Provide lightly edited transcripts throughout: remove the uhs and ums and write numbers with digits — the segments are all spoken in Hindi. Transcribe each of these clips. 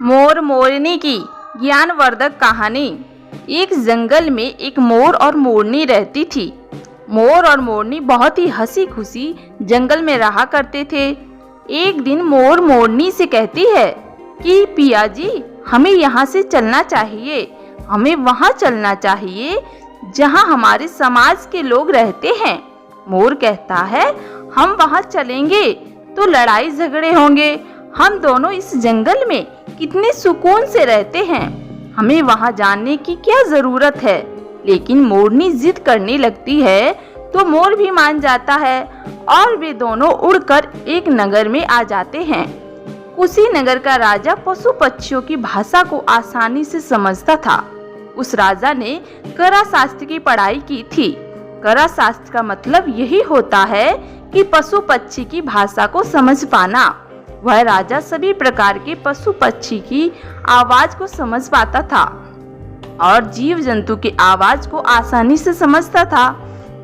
मोर मोरनी की ज्ञानवर्धक कहानी। एक जंगल में एक मोर और मोरनी रहती थी। मोर और मोरनी बहुत ही हंसी खुशी जंगल में रहा करते थे। एक दिन मोर मोरनी से कहती है कि पिया जी, हमें यहाँ से चलना चाहिए, हमें वहाँ चलना चाहिए जहाँ हमारे समाज के लोग रहते हैं। मोर कहता है, हम वहाँ चलेंगे तो लड़ाई झगड़े होंगे, हम दोनों इस जंगल में कितने सुकून से रहते हैं, हमें वहाँ जाने की क्या जरूरत है। लेकिन मोरनी जिद करने लगती है तो मोर भी मान जाता है और वे दोनों उड़कर एक नगर में आ जाते हैं। उसी नगर का राजा पशु पक्षियों की भाषा को आसानी से समझता था। उस राजा ने करा शास्त्र की पढ़ाई की थी। करा शास्त्र का मतलब यही होता है कि पशु पक्षी की भाषा को समझ पाना। वह राजा सभी प्रकार के पशु पक्षी की आवाज को समझ पाता था और जीव जंतु की आवाज को आसानी से समझता था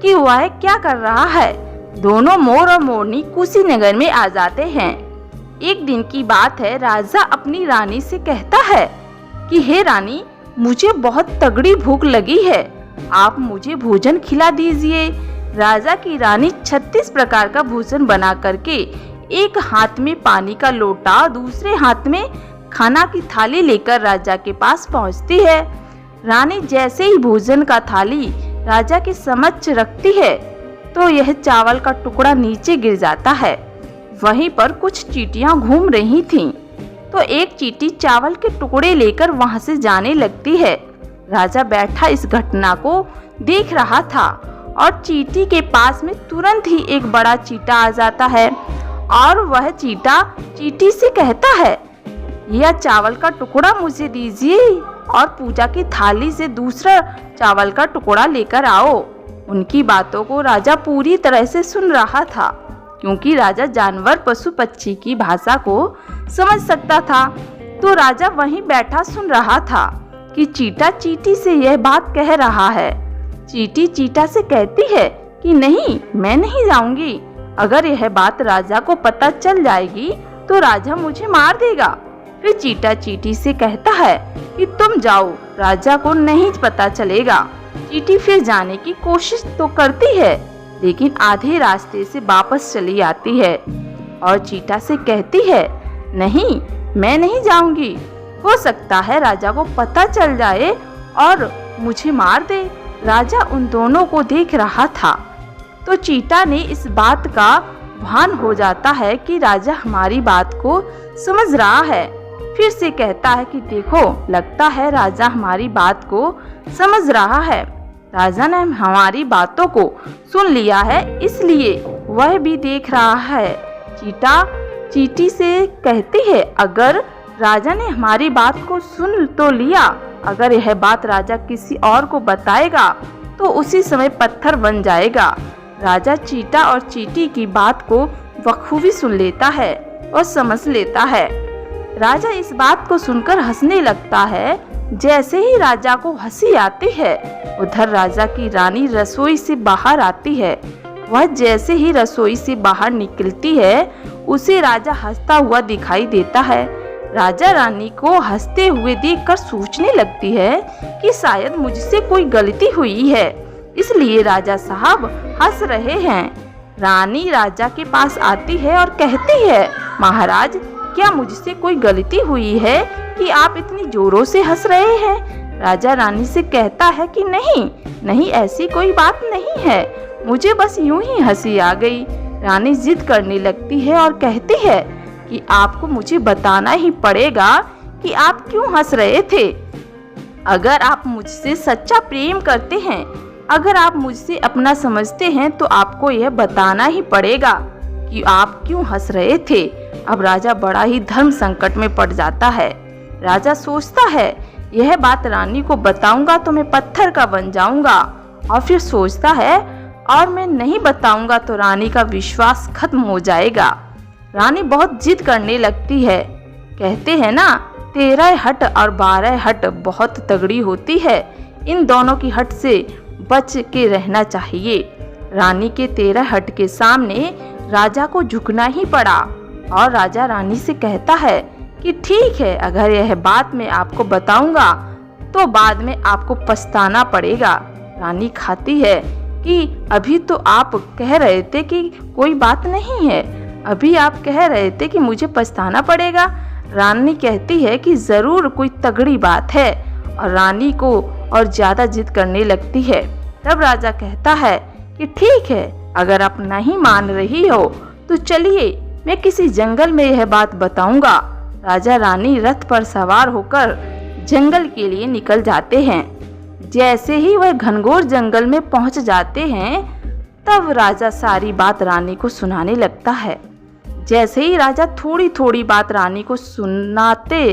कि वह क्या कर रहा है। दोनों मोर और मोरनी कुशीनगर में आ जाते हैं। एक दिन की बात है, राजा अपनी रानी से कहता है कि हे रानी, मुझे बहुत तगड़ी भूख लगी है, आप मुझे भोजन खिला दीजिए। राजा की रानी 36 प्रकार का भोजन बना करके एक हाथ में पानी का लोटा, दूसरे हाथ में खाना की थाली लेकर राजा के पास पहुंचती है। रानी जैसे ही भोजन का थाली राजा के समक्ष रखती है तो यह चावल का टुकड़ा नीचे गिर जाता है। वहीं पर कुछ चींटियां घूम रही थीं, तो एक चींटी चावल के टुकड़े लेकर वहां से जाने लगती है। राजा बैठा इस घटना को देख रहा था और चींटी के पास में तुरंत ही एक बड़ा चींटा आ जाता है और वह चींटा चींटी से कहता है, यह चावल का टुकड़ा मुझे दीजिए और पूजा की थाली से दूसरा चावल का टुकड़ा लेकर आओ। उनकी बातों को राजा पूरी तरह से सुन रहा था, क्योंकि राजा जानवर पशु पक्षी की भाषा को समझ सकता था। तो राजा वहीं बैठा सुन रहा था कि चींटा चींटी से यह बात कह रहा है। चींटी चींटा से कहती है कि नहीं, मैं नहीं जाऊंगी। अगर यह बात राजा को पता चल जाएगी तो राजा मुझे मार देगा। फिर चींटा चींटी से कहता है कि तुम जाओ, राजा को नहीं पता चलेगा। चींटी फिर जाने की कोशिश तो करती है, लेकिन आधे रास्ते से वापस चली आती है और चींटा से कहती है, नहीं, मैं नहीं जाऊंगी। हो सकता है राजा को पता चल जाए और मुझे मार दे। राजा उन दोनों को देख रहा था तो चींटा ने इस बात का भान हो जाता है कि राजा हमारी बात को समझ रहा है। फिर से कहता है कि देखो, लगता है राजा हमारी बात को समझ रहा है। राजा ने हमारी बातों को सुन लिया है, इसलिए वह भी देख रहा है। चींटा चींटी से कहती है, अगर राजा ने हमारी बात को सुन तो लिया, अगर यह बात राजा किसी और को बताएगा तो उसी समय पत्थर बन जाएगा। राजा चींटा और चींटी की बात को बखूबी सुन लेता है और समझ लेता है। राजा इस बात को सुनकर हंसने लगता है। जैसे ही राजा को हंसी आती है, उधर राजा की रानी रसोई से बाहर आती है। वह जैसे ही रसोई से बाहर निकलती है, उसे राजा हंसता हुआ दिखाई देता है। राजा रानी को हंसते हुए देखकर सोचने लगती है कि शायद मुझसे कोई गलती हुई है, इसलिए राजा साहब हंस रहे हैं। रानी राजा के पास आती है और कहती है, महाराज, क्या मुझसे कोई गलती हुई है कि आप इतनी जोरों से हंस रहे हैं? राजा रानी से कहता है कि नहीं नहीं, ऐसी कोई बात नहीं है, मुझे बस यूं ही हंसी आ गई। रानी जिद करने लगती है और कहती है कि आपको मुझे बताना ही पड़ेगा कि आप क्यों हंस रहे थे। अगर आप मुझसे सच्चा प्रेम करते हैं, अगर आप मुझसे अपना समझते हैं, तो आपको यह बताना ही पड़ेगा कि आप क्यों हंस रहे थे। अब राजा बड़ा ही धर्म संकट में पड़ जाता है। राजा सोचता है, यह बात रानी को बताऊंगा तो मैं पत्थर का बन जाऊंगा, और फिर सोचता है, और मैं नहीं बताऊंगा तो रानी का विश्वास खत्म हो जाएगा। रानी बहुत जिद करने लगती है। कहते हैं ना, 13 हट और 12 हट बहुत तगड़ी होती है, इन दोनों की हट से बच के रहना चाहिए। रानी के 13 हट के सामने राजा को झुकना ही पड़ा और राजा रानी से कहता है कि ठीक है, अगर यह बात मैं आपको बताऊंगा तो बाद में आपको पछताना पड़ेगा। रानी खाती है कि अभी तो आप कह रहे थे कि कोई बात नहीं है, अभी आप कह रहे थे कि मुझे पछताना पड़ेगा। रानी कहती है कि ज़रूर कोई तगड़ी बात है और रानी को और ज़्यादा जिद करने लगती है। तब राजा कहता है कि ठीक है, अगर आप नहीं मान रही हो तो चलिए मैं किसी जंगल में यह बात बताऊंगा। राजा रानी रथ पर सवार होकर जंगल के लिए निकल जाते हैं। जैसे ही वह घनघोर जंगल में पहुंच जाते हैं तब राजा सारी बात रानी को सुनाने लगता है। जैसे ही राजा थोड़ी थोड़ी बात रानी को सुनाते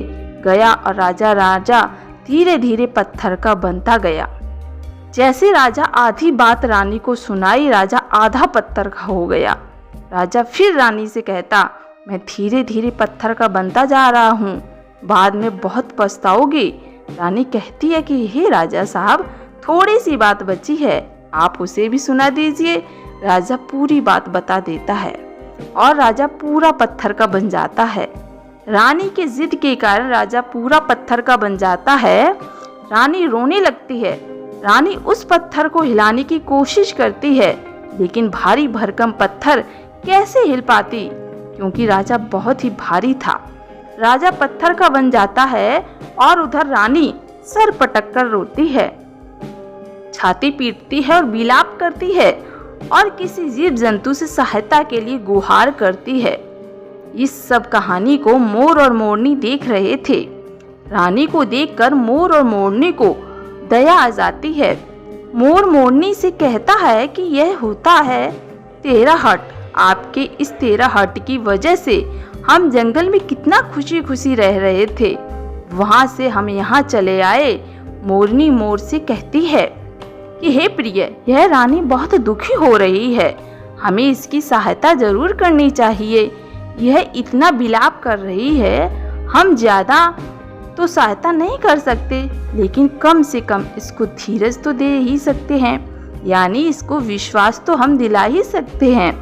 गया और राजा धीरे धीरे पत्थर का बनता गया। जैसे राजा आधी बात रानी को सुनाई, राजा आधा पत्थर का हो गया। राजा फिर रानी से कहता, मैं धीरे धीरे पत्थर का बनता जा रहा हूँ, बाद में बहुत पछताओगी। रानी कहती है कि हे राजा साहब, थोड़ी सी बात बची है, आप उसे भी सुना दीजिए। राजा पूरी बात बता देता है और राजा पूरा पत्थर का बन जाता है। रानी के जिद के कारण राजा पूरा पत्थर का बन जाता है। रानी रोने लगती है। रानी उस पत्थर को हिलाने की कोशिश करती है, लेकिन भारी भरकम पत्थर कैसे हिल पाती, क्योंकि राजा बहुत ही भारी था। राजा पत्थर का बन जाता है और उधर रानी सर पटक कर रोती है, छाती पीटती है और विलाप करती है और किसी जीव जंतु से सहायता के लिए गुहार करती है। इस सब कहानी को मोर और मोरनी देख रहे थे। रानी को देखकर मोर और मोरनी को दया आ जाती है। मोर मोरनी से कहता है कि यह होता है तेरा हट, आपके इस तेरा हट की वजह से हम जंगल में कितना खुशी खुशी रह रहे थे, वहां से हम यहाँ चले आए। मोरनी मोर से कहती है कि हे प्रिय, यह रानी बहुत दुखी हो रही है, हमें इसकी सहायता जरूर करनी चाहिए। यह इतना विलाप कर रही है, हम ज्यादा तो सहायता नहीं कर सकते, लेकिन कम से कम इसको धीरज तो दे ही सकते हैं, यानी इसको विश्वास तो हम दिला ही सकते हैं।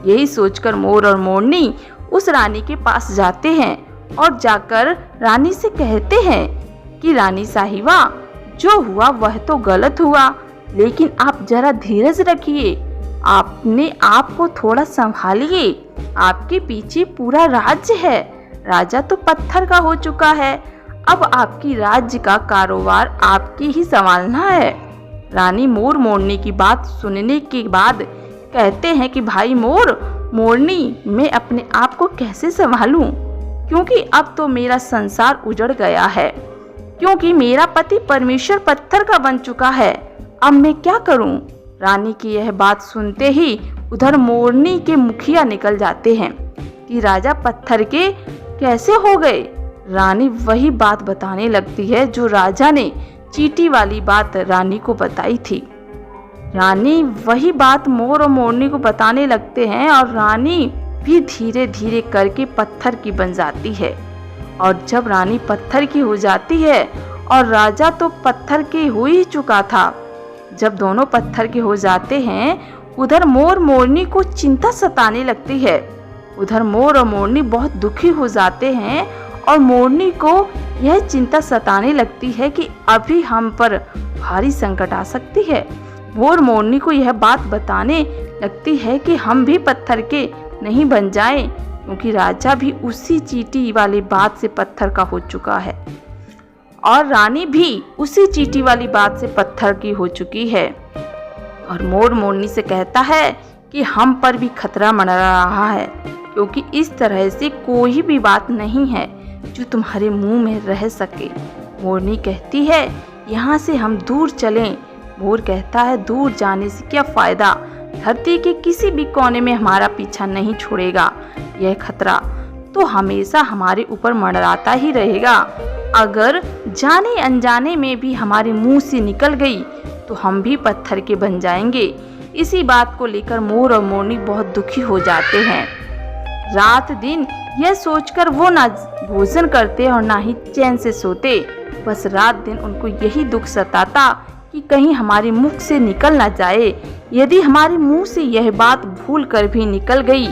यही सोचकर मोर और मोरनी उस रानी के पास जाते हैं और जाकर रानी से कहते हैं कि रानी साहिबा, जो हुआ वह तो गलत हुआ, लेकिन आप जरा धीरज रखिए, आपने आप को थोड़ा संभालिए, आपके पीछे पूरा राज्य है। राजा तो पत्थर का हो चुका है, अब आपकी राज्य का कारोबार आपके ही संभालना है। रानी मोर मोरनी की बात सुनने के बाद कहते हैं कि भाई मोर मोरनी, मैं अपने आप को कैसे संभालूं, क्योंकि अब तो मेरा संसार उजड़ गया है, क्योंकि मेरा पति परमेश्वर पत्थर का बन चुका है, अब मैं क्या करूं। रानी की यह बात सुनते ही उधर मोरनी के मुखिया निकल जाते हैं कि राजा पत्थर के कैसे हो गए। रानी वही बात बताने लगती है जो राजा ने चींटी वाली बात रानी को बताई थी। रानी वही बात मोर और मोरनी को बताने लगते हैं और रानी भी धीरे धीरे करके पत्थर की बन जाती है। और जब रानी पत्थर की हो जाती है और राजा तो पत्थर के हो ही चुका था, जब दोनों पत्थर के हो जाते हैं उधर मोर मोरनी को चिंता सताने लगती है। उधर मोर और मोरनी बहुत दुखी हो जाते हैं और मोरनी को यह चिंता सताने लगती है कि अभी हम पर भारी संकट आ सकती है। मोर मोरनी को यह बात बताने लगती है कि हम भी पत्थर के नहीं बन जाएं, क्योंकि राजा भी उसी चींटी वाली बात से पत्थर का हो चुका है और रानी भी उसी चींटी वाली बात से पत्थर की हो चुकी है। और मोर मोरनी से कहता है कि हम पर भी खतरा मंडरा रहा है, क्योंकि इस तरह से कोई भी बात नहीं है जो तुम्हारे मुंह में रह सके। मोरनी कहती है यहाँ से हम दूर चलें। मोर कहता है दूर जाने से क्या फायदा, धरती के किसी भी कोने में हमारा पीछा नहीं छोड़ेगा, यह खतरा तो हमेशा हमारे ऊपर मंडराता ही रहेगा। अगर जाने अनजाने में भी हमारे मुंह से निकल गई तो हम भी पत्थर के बन जाएंगे। इसी बात को लेकर मोर और मोरनी बहुत दुखी हो जाते हैं। रात दिन यह सोचकर वो ना भोजन करते और ना ही चैन से सोते, बस रात दिन उनको यही दुख सताता कि कहीं हमारे मुख से निकल ना जाए। यदि हमारे मुंह से यह बात भूल कर भी निकल गई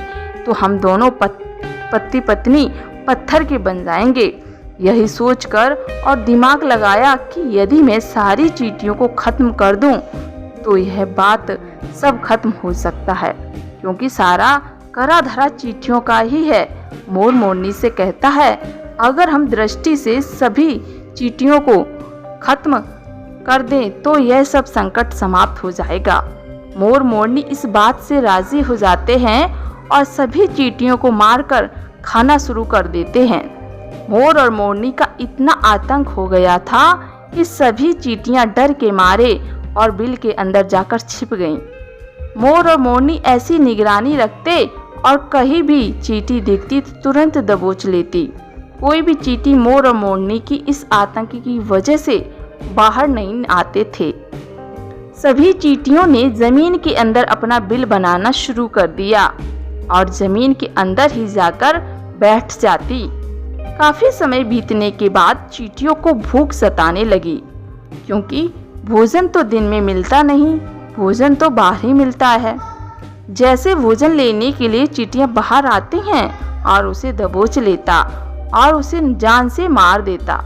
तो हम दोनों पति पत्नी पत्थर के बन जाएंगे। यही सोचकर और दिमाग लगाया कि यदि मैं सारी चींटियों को खत्म कर दूं तो यह बात सब खत्म हो सकता है, क्योंकि सारा करा धरा चींटियों का ही है। मोर मोरनी से कहता है, अगर हम दृष्टि से सभी चींटियों को खत्म कर दें तो यह सब संकट समाप्त हो जाएगा। मोर मोरनी इस बात से राजी हो जाते हैं और सभी चींटियों को मारकर खाना शुरू कर देते हैं। मोर और मोरनी का इतना आतंक हो गया था कि सभी चींटियां डर के मारे और बिल के अंदर जाकर छिप गईं। मोर और मोरनी ऐसी निगरानी रखते और कहीं भी चींटी दिखती तो तुरंत दबोच लेती। कोई भी चींटी मोर और मोरनी की इस आतंक की वजह से बाहर नहीं आते थे। सभी चींटियों ने जमीन के अंदर अपना बिल बनाना शुरू कर दिया और जमीन के अंदर ही जाकर बैठ जाती। काफी समय बीतने के बाद चींटियों को भूख सताने लगी, क्योंकि भोजन तो दिन में मिलता नहीं, भोजन तो बाहर ही मिलता है। जैसे भोजन लेने के लिए चींटियां बाहर आती हैं और उसे दबोच लेता और उसे जान से मार देता।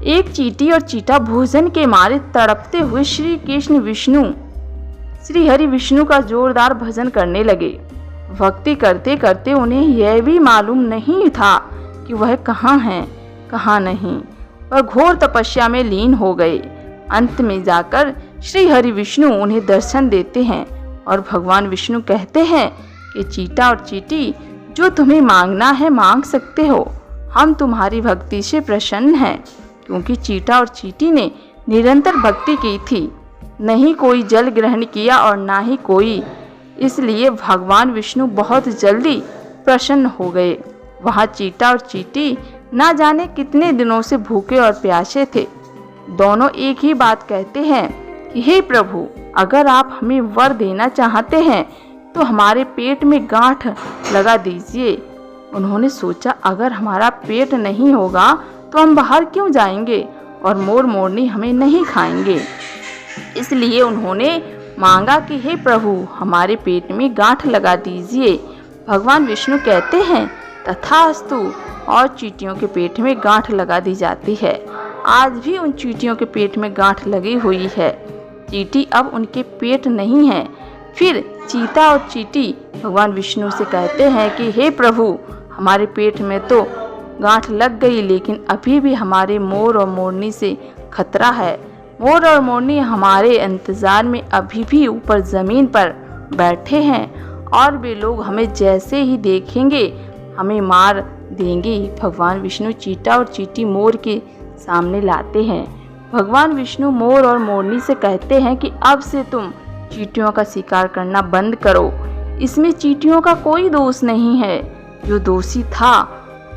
एक चींटी और चीता भोजन के मारे तड़पते हुए श्री कृष्ण विष्णु श्री हरि विष्णु का जोरदार भजन करने लगे। भक्ति करते करते उन्हें यह भी मालूम नहीं था कि वह कहाँ हैं कहाँ नहीं, वह घोर तपस्या में लीन हो गए। अंत में जाकर श्री हरि विष्णु उन्हें दर्शन देते हैं और भगवान विष्णु कहते हैं कि चीता और चींटी, जो तुम्हें मांगना है मांग सकते हो, हम तुम्हारी भक्ति से प्रसन्न हैं। क्योंकि चीता और चींटी ने निरंतर भक्ति की थी, नहीं कोई जल ग्रहण किया और ना ही कोई, इसलिए भगवान विष्णु बहुत जल्दी प्रसन्न हो गए। वहाँ चीता और चींटी ना जाने कितने दिनों से भूखे और प्यासे थे। दोनों एक ही बात कहते हैं कि हे प्रभु, अगर आप हमें वर देना चाहते हैं तो हमारे पेट में गांठ लगा दीजिए। उन्होंने सोचा, अगर हमारा पेट नहीं होगा तो हम बाहर क्यों जाएंगे और मोर मोरनी हमें नहीं खाएंगे। इसलिए उन्होंने मांगा कि हे प्रभु, हमारे पेट में गांठ लगा दीजिए। भगवान विष्णु कहते हैं तथास्तु, और चींटियों के पेट में गांठ लगा दी जाती है। आज भी उन चींटियों के पेट में गांठ लगी हुई है। चींटी अब उनके पेट नहीं है। फिर चीता और चींटी भगवान विष्णु से कहते हैं कि हे प्रभु, हमारे पेट में तो गांठ लग गई, लेकिन अभी भी हमारे मोर और मोरनी से खतरा है। मोर और मोरनी हमारे इंतजार में अभी भी ऊपर ज़मीन पर बैठे हैं और वे लोग हमें जैसे ही देखेंगे हमें मार देंगे। भगवान विष्णु चीता और चींटी मोर के सामने लाते हैं। भगवान विष्णु मोर और मोरनी से कहते हैं कि अब से तुम चींटियों का शिकार करना बंद करो। इसमें चींटियों का कोई दोष नहीं है। जो दोषी था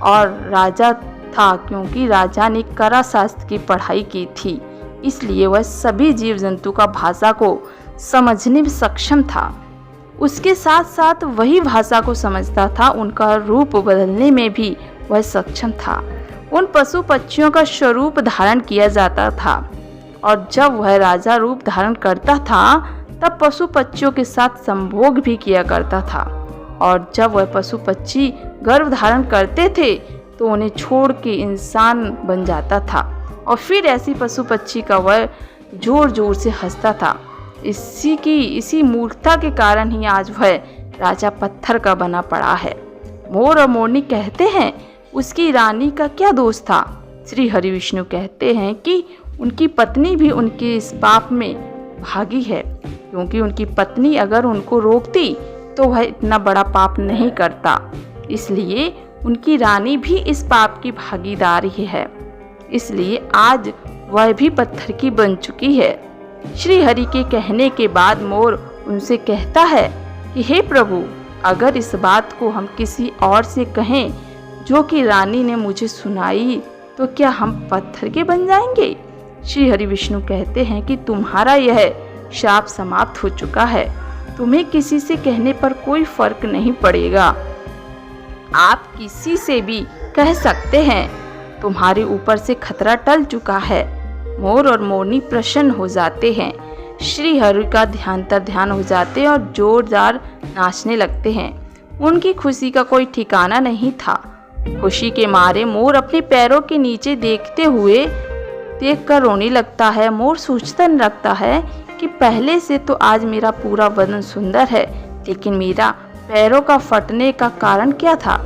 और राजा था, क्योंकि राजा ने करा शास्त्र की पढ़ाई की थी, इसलिए वह सभी जीव जंतु का भाषा को समझने में सक्षम था। उसके साथ साथ वही भाषा को समझता था, उनका रूप बदलने में भी वह सक्षम था। उन पशु पक्षियों का स्वरूप धारण किया जाता था और जब वह राजा रूप धारण करता था तब पशु पक्षियों के साथ संभोग भी किया करता था। और जब वह पशु पक्षी गर्भ धारण करते थे तो उन्हें छोड़ के इंसान बन जाता था और फिर ऐसी पशु पक्षी का वह जोर जोर से हंसता था। इसी मूर्खता के कारण ही आज वह राजा पत्थर का बना पड़ा है। मोर और मोरनी कहते हैं उसकी रानी का क्या दोष था। श्री हरि विष्णु कहते हैं कि उनकी पत्नी भी उनके इस पाप में भागी है, क्योंकि उनकी पत्नी अगर उनको रोकती तो वह इतना बड़ा पाप नहीं करता, इसलिए उनकी रानी भी इस पाप की भागीदार ही है, इसलिए आज वह भी पत्थर की बन चुकी है। श्री हरि के कहने के बाद मोर उनसे कहता है कि हे प्रभु, अगर इस बात को हम किसी और से कहें जो कि रानी ने मुझे सुनाई तो क्या हम पत्थर के बन जाएंगे। श्री हरि विष्णु कहते हैं कि तुम्हारा यह शाप समाप्त हो चुका है, तुम्हें किसी से कहने पर कोई फर्क नहीं पड़ेगा, आप किसी से भी कह सकते हैं, तुम्हारे ऊपर से खतरा टल चुका है। मोर और मोरनी प्रसन्न हो जाते हैं, श्री हरि का ध्यान हो जाते हैं और जोरदार नाचने लगते हैं। उनकी खुशी का कोई ठिकाना नहीं था। खुशी के मारे मोर अपने पैरों के नीचे देखकर रोने लगता है। मोर सोचता लगता है कि पहले से तो आज मेरा पूरा बदन सुंदर है, लेकिन मेरा पैरों का फटने का कारण क्या था?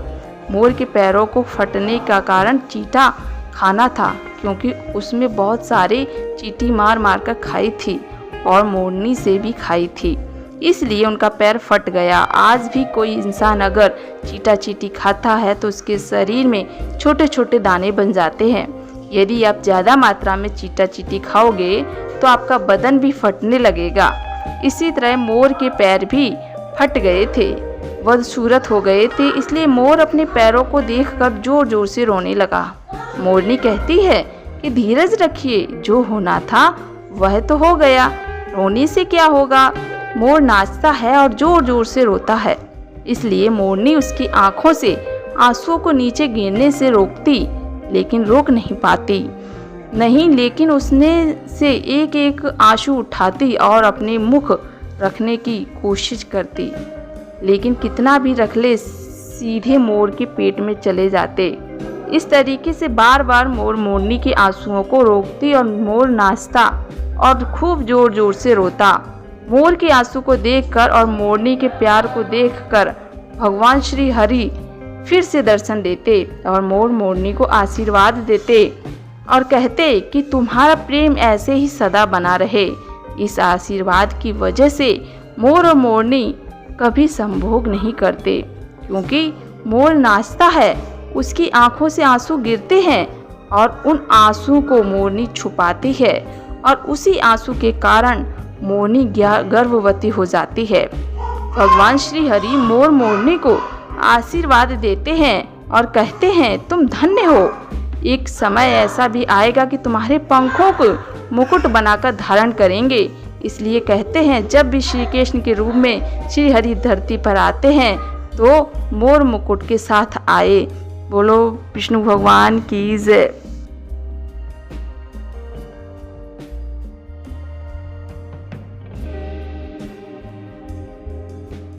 मोर के पैरों को फटने का कारण चींटा खाना था, क्योंकि उसमें बहुत सारे चींटी मार मार कर खाई थी और मोरनी से भी खाई थी, इसलिए उनका पैर फट गया। आज भी कोई इंसान अगर चींटा चींटी खाता है तो उसके शरीर में छोटे छोटे दाने बन जाते हैं। यदि आप ज़्यादा मात्रा में चींटा चींटी खाओगे तो आपका बदन भी फटने लगेगा। इसी तरह मोर के पैर भी फट गए थे, बदसूरत हो गए थे, इसलिए मोर अपने पैरों को देखकर जोर जोर से रोने लगा। मोरनी कहती है कि धीरज रखिए, जो होना था वह तो हो गया, रोने से क्या होगा। मोर नाचता है और जोर जोर से रोता है, इसलिए मोरनी उसकी आंखों से आंसुओं को नीचे गिरने से रोकती, लेकिन रोक नहीं पाती लेकिन उसने से एक एक आंसू उठाती और अपने मुख रखने की कोशिश करती, लेकिन कितना भी रख ले सीधे मोर के पेट में चले जाते। इस तरीके से बार बार मोर मोरनी के आंसुओं को रोकती और मोर नाचता और खूब जोर जोर से रोता। मोर के आंसू को देखकर और मोरनी के प्यार को देखकर भगवान श्री हरि फिर से दर्शन देते और मोर मोरनी को आशीर्वाद देते और कहते कि तुम्हारा प्रेम ऐसे ही सदा बना रहे। इस आशीर्वाद की वजह से मोर और मोरनी कभी संभोग नहीं करते, क्योंकि मोर नाचता है, उसकी आंखों से आंसू गिरते हैं और उन आंसू को मोरनी छुपाती है और उसी आंसू के कारण मोरनी गर्भवती हो जाती है। भगवान श्री हरि मोर मोरनी को आशीर्वाद देते हैं और कहते हैं तुम धन्य हो। एक समय ऐसा भी आएगा कि तुम्हारे पंखों को मुकुट बनाकर धारण करेंगे। इसलिए कहते हैं जब भी श्री कृष्ण के रूप में श्री हरि धरती पर आते हैं तो मोर मुकुट के साथ आए। बोलो विष्णु भगवान की जय।